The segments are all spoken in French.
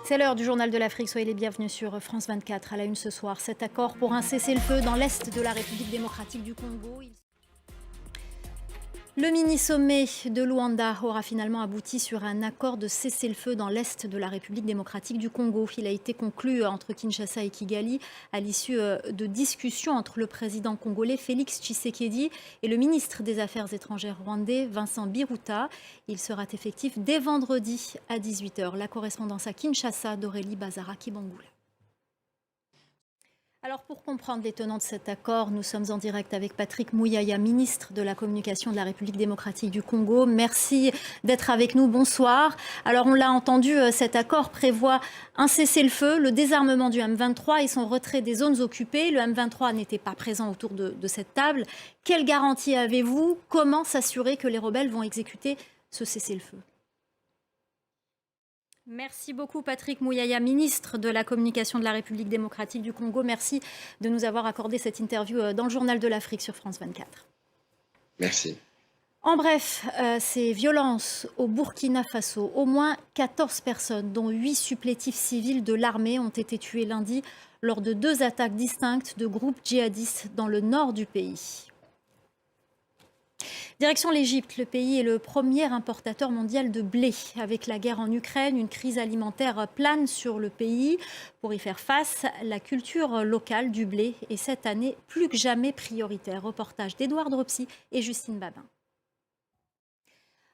C'est l'heure du journal de l'Afrique. Soyez les bienvenus sur France 24. À la une ce soir, cet accord pour un cessez-le-feu dans l'est de la République démocratique du Congo. Le mini-sommet de Luanda aura finalement abouti sur un accord de cessez-le-feu dans l'est de la République démocratique du Congo. Il a été conclu entre Kinshasa et Kigali à l'issue de discussions entre le président congolais Félix Tshisekedi et le ministre des Affaires étrangères rwandais Vincent Biruta. Il sera effectif dès vendredi à 18h. La correspondance à Kinshasa d'Aurélie Bazara-Kibangoul. Alors pour comprendre les tenants de cet accord, nous sommes en direct avec Patrick Mouyaya, ministre de la Communication de la République démocratique du Congo. Merci d'être avec nous, bonsoir. Alors on l'a entendu, cet accord prévoit un cessez-le-feu, le désarmement du M23 et son retrait des zones occupées. Le M23 n'était pas présent autour de cette table. Quelle garantie avez-vous? Comment s'assurer que les rebelles vont exécuter ce cessez-le-feu? Merci beaucoup Patrick Mouyaya, ministre de la Communication de la République démocratique du Congo. Merci de nous avoir accordé cette interview dans le journal de l'Afrique sur France 24. Merci. En bref, ces violences au Burkina Faso, au moins 14 personnes, dont 8 supplétifs civils de l'armée, ont été tués lundi lors de 2 attaques distinctes de groupes djihadistes dans le nord du pays. Direction l'Égypte, le pays est le premier importateur mondial de blé. Avec la guerre en Ukraine, une crise alimentaire plane sur le pays. Pour y faire face, la culture locale du blé est cette année plus que jamais prioritaire. Reportage d'Édouard Dropsy et Justine Babin.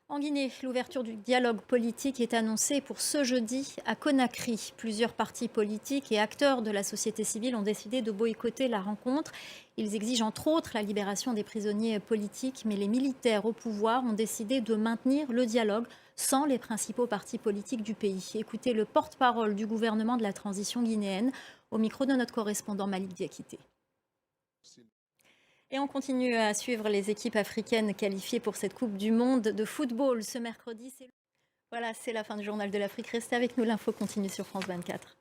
En Guinée, l'ouverture du dialogue politique est annoncée pour ce jeudi à Conakry. Plusieurs partis politiques et acteurs de la société civile ont décidé de boycotter la rencontre. Ils exigent entre autres la libération des prisonniers politiques, mais les militaires au pouvoir ont décidé de maintenir le dialogue sans les principaux partis politiques du pays. Écoutez le porte-parole du gouvernement de la transition guinéenne au micro de notre correspondant Malik Diakité. Et on continue à suivre les équipes africaines qualifiées pour cette Coupe du Monde de football ce mercredi. Voilà, c'est la fin du journal de l'Afrique. Restez avec nous, l'info continue sur France 24.